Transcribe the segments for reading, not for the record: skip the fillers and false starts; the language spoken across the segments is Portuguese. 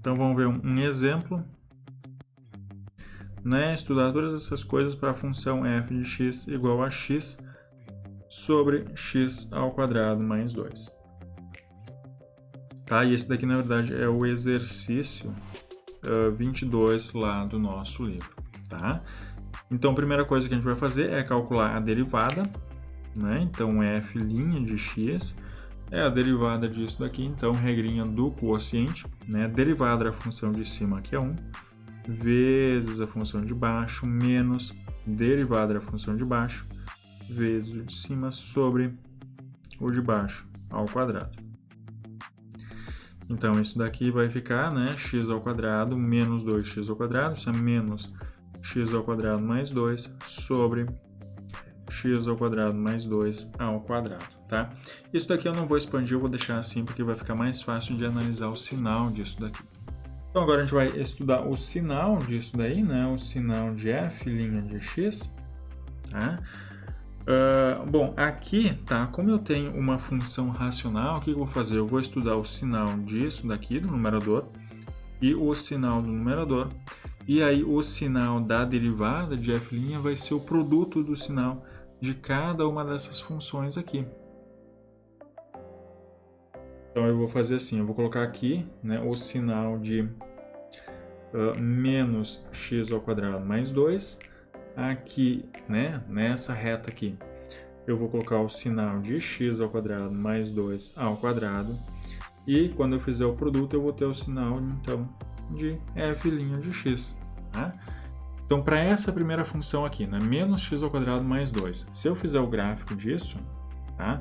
Então vamos ver um exemplo, né? Estudar todas essas coisas para a função f de x igual a x sobre x ao quadrado mais 2. Tá? E esse daqui, na verdade, é o exercício 22 lá do nosso livro. Tá? Então, a primeira coisa que a gente vai fazer é calcular a derivada, né? Então, f' de x é a derivada disso daqui, então, regrinha do quociente, né? Derivada da função de cima, que é 1, vezes a função de baixo, menos derivada da função de baixo, vezes o de cima sobre o de baixo ao quadrado. Então, isso daqui vai ficar, né, x ao quadrado menos 2x ao quadrado, isso é menos x ao quadrado mais 2 sobre x ao quadrado mais 2 ao quadrado, tá? Isso daqui eu não vou expandir, eu vou deixar assim porque vai ficar mais fácil de analisar o sinal disso daqui. Então, agora a gente vai estudar o sinal disso daí, né, o sinal de f' de x, tá? Bom, aqui, tá? Como eu tenho uma função racional, o que eu vou fazer? Eu vou estudar o sinal disso daqui, do numerador, e o sinal do numerador, e aí o sinal da derivada de f' vai ser o produto do sinal de cada uma dessas funções aqui. Então, eu vou fazer assim, eu vou colocar aqui, né, o sinal de menos x ao quadrado mais 2, aqui, né, nessa reta aqui, eu vou colocar o sinal de x ao quadrado mais 2 ao quadrado, e quando eu fizer o produto, eu vou ter o sinal, então, de f' de x, tá? Então, para essa primeira função aqui, né, menos x ao quadrado mais 2, se eu fizer o gráfico disso, tá,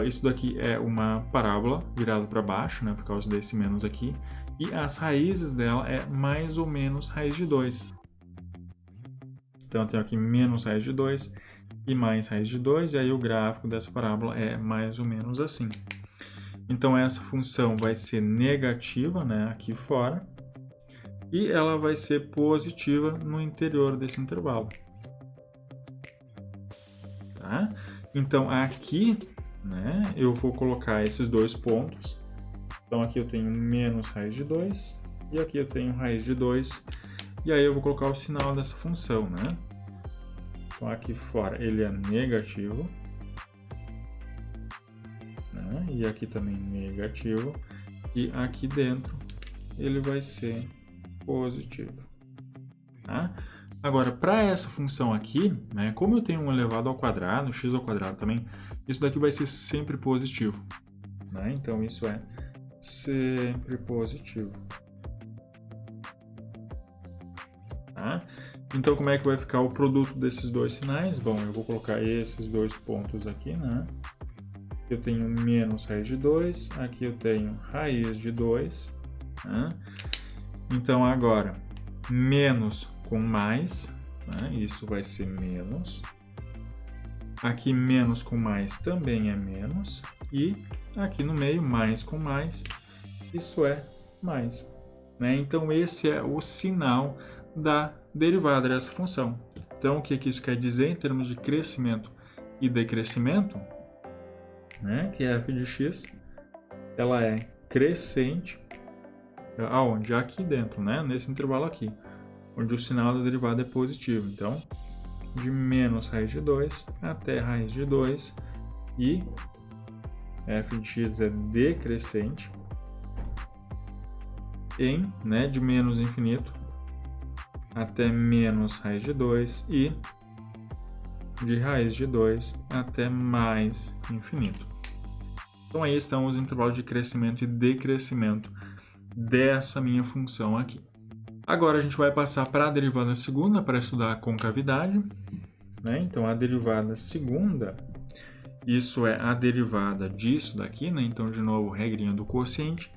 isso daqui é uma parábola virada para baixo, né, por causa desse menos aqui, e as raízes dela é mais ou menos raiz de 2. Então, eu tenho aqui menos raiz de 2 e mais raiz de 2, e aí o gráfico dessa parábola é mais ou menos assim. Então, essa função vai ser negativa, né, aqui fora, e ela vai ser positiva no interior desse intervalo. Tá? Então, aqui, né, eu vou colocar esses dois pontos. Então, aqui eu tenho menos raiz de 2, e aqui eu tenho raiz de 2, e aí eu vou colocar o sinal dessa função, né? Então, aqui fora ele é negativo, né? E aqui também negativo, e aqui dentro ele vai ser positivo, tá? Agora, para essa função aqui, né, como eu tenho um elevado ao quadrado, x ao quadrado também, isso daqui vai ser sempre positivo, né? Então, isso é sempre positivo. Tá? Então, como é que vai ficar o produto desses dois sinais? Bom, eu vou colocar esses dois pontos aqui, né? Eu tenho menos raiz de 2, aqui eu tenho raiz de 2. Né? Então, agora, menos com mais, né? Isso vai ser menos. Aqui, menos com mais também é menos. E aqui no meio, mais com mais, isso é mais. Né? Então, esse é o sinal da derivada dessa função. Então, o que isso quer dizer em termos de crescimento e decrescimento? Né? Que f de x, ela é crescente, aonde? Aqui dentro, né? Nesse intervalo aqui, onde o sinal da derivada é positivo. Então, de menos raiz de 2 até raiz de 2, e f de x é decrescente em, né, de menos infinito até menos raiz de 2 e de raiz de 2 até mais infinito. Então, aí estão os intervalos de crescimento e decrescimento dessa minha função aqui. Agora, a gente vai passar para a derivada segunda para estudar a concavidade. Né? Então, a derivada segunda, isso é a derivada disso daqui, né? Então, de novo, regrinha do quociente.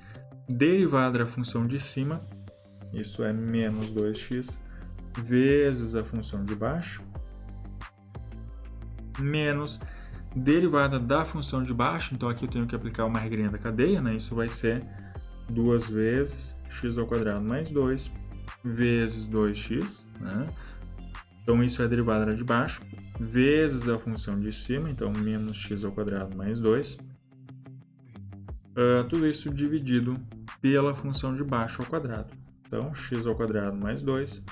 Derivada da função de cima, isso é menos 2x, vezes a função de baixo, menos derivada da função de baixo, então aqui eu tenho que aplicar uma regrinha da cadeia, né? Isso vai ser 2 vezes x ao quadrado mais 2 vezes 2x, né? Então isso é a derivada de baixo, vezes a função de cima, então menos x ao quadrado mais 2. Tudo isso dividido pela função de baixo ao quadrado. Então, x ao quadrado mais 2,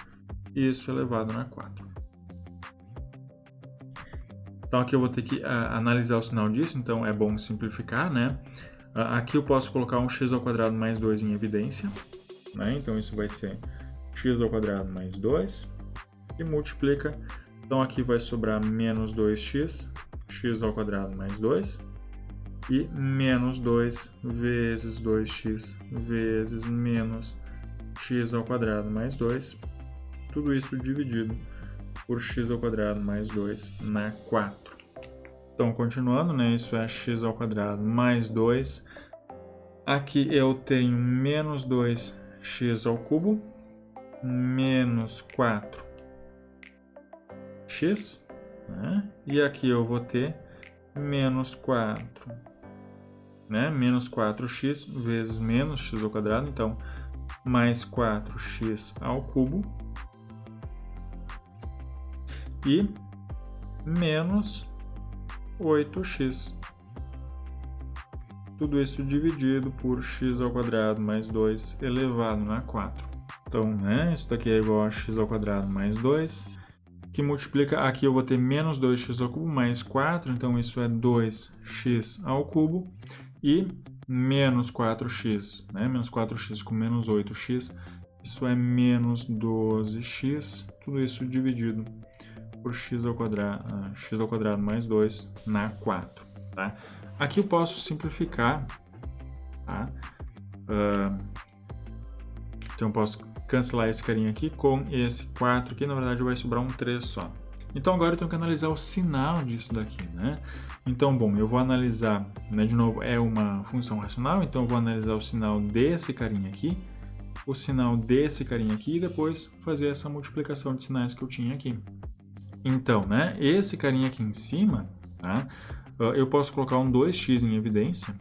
isso elevado na 4. Então, aqui eu vou ter que analisar o sinal disso, então é bom simplificar, né? Aqui eu posso colocar um x ao quadrado mais 2 em evidência, né? Então, isso vai ser x ao quadrado mais 2, e multiplica. Então, aqui vai sobrar menos 2x, x ao quadrado mais 2, e menos 2 vezes 2x vezes menos x ao quadrado mais 2, tudo isso dividido por x ao quadrado mais 2 na 4. Então, continuando, né, isso é x ao quadrado mais 2. Aqui eu tenho menos 2x ao cubo, menos 4x, né? E aqui eu vou ter menos 4, né? Menos 4x vezes menos x ao quadrado, então mais 4x ao cubo e menos 8x. Tudo isso dividido por x ao quadrado mais 2 elevado na 4. Então, né, isso daqui é igual a x ao quadrado mais 2, que multiplica, aqui eu vou ter menos 2x ao cubo mais 4, então isso é 2x ao cubo, e menos 4x, né, menos 4x com menos 8x, isso é menos 12x, tudo isso dividido por x ao quadrado mais 2 na 4. Tá? Aqui eu posso simplificar, tá? Então eu posso cancelar esse carinha aqui com esse 4 aqui, na verdade vai sobrar um 3 só. Então agora eu tenho que analisar o sinal disso daqui, né? Então, bom, eu vou analisar, né, de novo, é uma função racional, então eu vou analisar o sinal desse carinha aqui, o sinal desse carinha aqui e depois fazer essa multiplicação de sinais que eu tinha aqui. Então, né, esse carinha aqui em cima, tá? Eu posso colocar um 2x em evidência,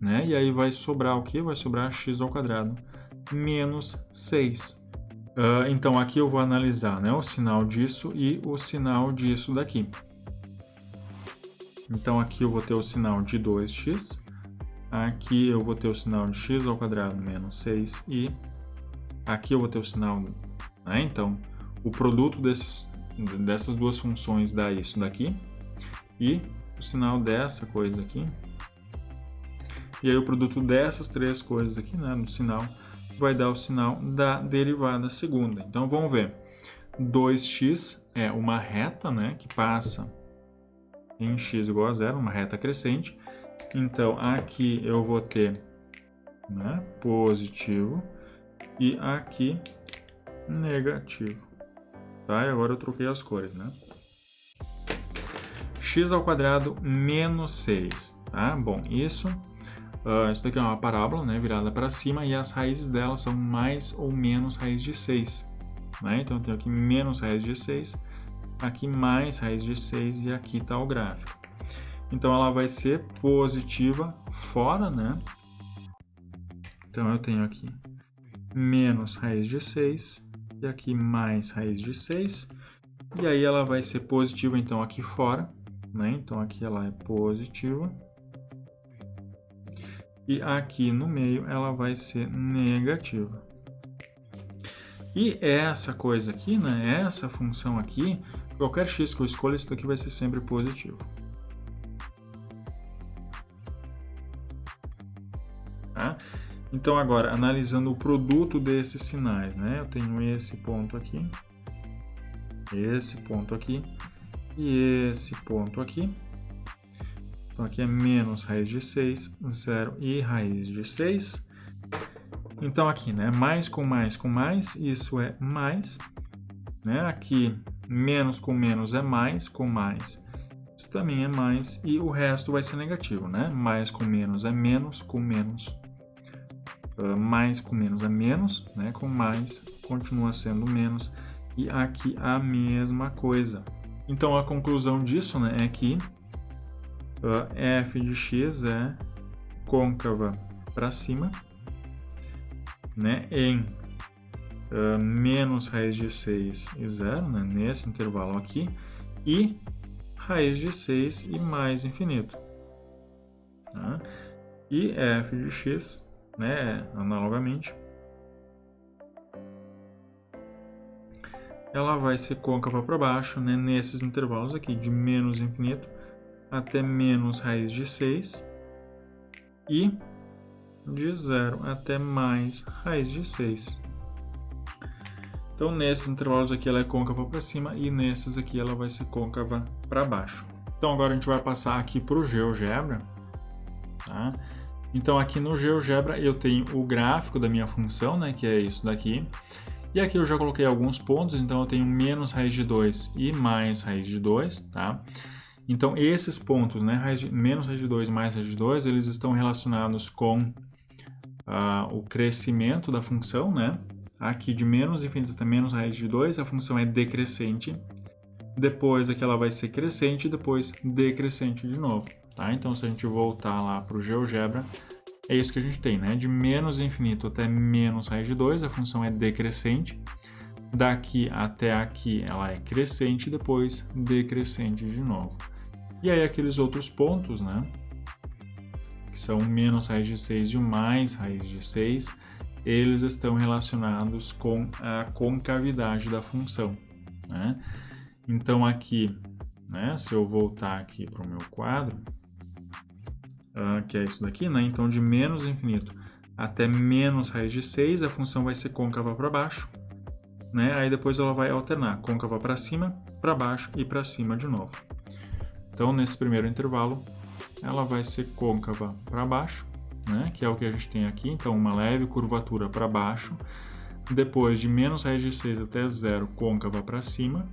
né? E aí vai sobrar o quê? Vai sobrar x ao quadrado menos 6. Então, aqui eu vou analisar, né, o sinal disso e o sinal disso daqui. Então, aqui eu vou ter o sinal de 2x, aqui eu vou ter o sinal de x ao quadrado menos 6 e aqui eu vou ter o sinal, né? Então, o produto dessas duas funções dá isso daqui e o sinal dessa coisa aqui. E aí o produto dessas três coisas aqui, né, no sinal, vai dar o sinal da derivada segunda. Então vamos ver. 2x é uma reta, né, que passa em x igual a zero, uma reta crescente. Então aqui eu vou ter, né, positivo e aqui negativo. Tá? E agora eu troquei as cores, né? X ao quadrado menos 6. Tá? Bom, isso daqui é uma parábola, né, virada para cima, e as raízes dela são mais ou menos raiz de 6. Né? Então eu tenho aqui menos raiz de 6, aqui mais raiz de 6 e aqui está o gráfico. Então ela vai ser positiva fora, né? Então eu tenho aqui menos raiz de 6 e aqui mais raiz de 6. E aí ela vai ser positiva então aqui fora, né? Então aqui ela é positiva. E aqui no meio ela vai ser negativa. E essa coisa aqui, né, essa função aqui, qualquer x que eu escolha, isso daqui vai ser sempre positivo. Tá? Então agora, analisando o produto desses sinais, né, eu tenho esse ponto aqui e esse ponto aqui. Então aqui é menos raiz de 6, 0 e raiz de 6. Então aqui, né, mais com mais, isso é mais. Né? Aqui, menos com menos é mais, com mais, isso também é mais. E o resto vai ser negativo, né? Mais com menos é menos, com menos. Mais com menos é menos, né? Com mais continua sendo menos. E aqui a mesma coisa. Então a conclusão disso, né, é que f de x é côncava para cima, né, em menos raiz de 6 e 0, né, nesse intervalo aqui, e raiz de 6 e mais infinito. Tá? E f de x né, analogamente, ela vai ser côncava para baixo, né, nesses intervalos aqui, de menos infinito até menos raiz de 6 e de 0 até mais raiz de 6. Então, nesses intervalos aqui ela é côncava para cima e nesses aqui ela vai ser côncava para baixo. Então, agora a gente vai passar aqui para o GeoGebra. Tá? Então, aqui no GeoGebra eu tenho o gráfico da minha função, né, que é isso daqui. E aqui eu já coloquei alguns pontos, então eu tenho menos raiz de 2 e mais raiz de 2, tá? Então, esses pontos, né, menos raiz de 2 e mais raiz de 2, eles estão relacionados com o crescimento da função, né? Aqui de menos infinito até menos raiz de 2, a função é decrescente. Depois aqui ela vai ser crescente e depois decrescente de novo, tá? Então, se a gente voltar lá para o GeoGebra, é isso que a gente tem, né? De menos infinito até menos raiz de 2, a função é decrescente. Daqui até aqui ela é crescente e depois decrescente de novo. E aí aqueles outros pontos, né? Que são menos raiz de 6 e o mais raiz de 6, eles estão relacionados com a concavidade da função, né? Então aqui, né? Se eu voltar aqui para o meu quadro, que é isso daqui, né? Então, de menos infinito até menos raiz de 6, a função vai ser côncava para baixo, né? Aí depois ela vai alternar côncava para cima, para baixo e para cima de novo. Então, nesse primeiro intervalo, ela vai ser côncava para baixo, né? Que é o que a gente tem aqui. Então, uma leve curvatura para baixo. Depois, de menos raiz de 6 até 0, côncava para cima,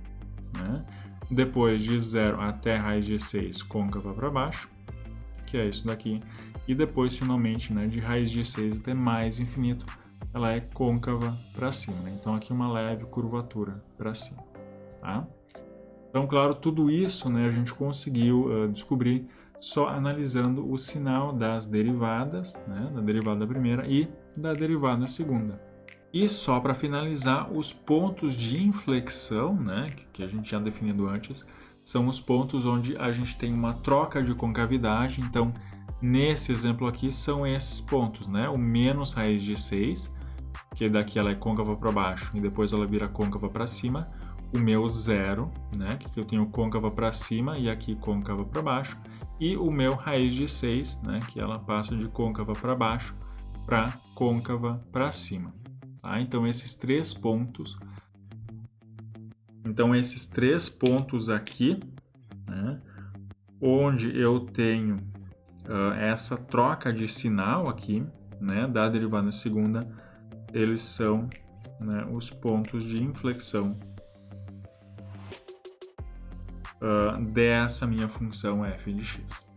né? Depois, de 0 até raiz de 6, côncava para baixo, que é isso daqui, e depois, finalmente, né, de raiz de 6 até mais infinito, ela é côncava para cima, né? Então, aqui uma leve curvatura para cima, tá? Então, claro, tudo isso, né, a gente conseguiu descobrir só analisando o sinal das derivadas, né, da derivada primeira e da derivada segunda. E só para finalizar, os pontos de inflexão, né, que a gente tinha definido antes, são os pontos onde a gente tem uma troca de concavidade. Então, nesse exemplo aqui, são esses pontos, né? O menos raiz de 6, que daqui ela é côncava para baixo e depois ela vira côncava para cima. O meu 0, né? Que eu tenho côncava para cima e aqui côncava para baixo. E o meu raiz de 6, né? Que ela passa de côncava para baixo para côncava para cima. Tá? Então, esses três pontos aqui, né, onde eu tenho essa troca de sinal aqui, né, da derivada segunda, eles são, né, os pontos de inflexão dessa minha função f de x.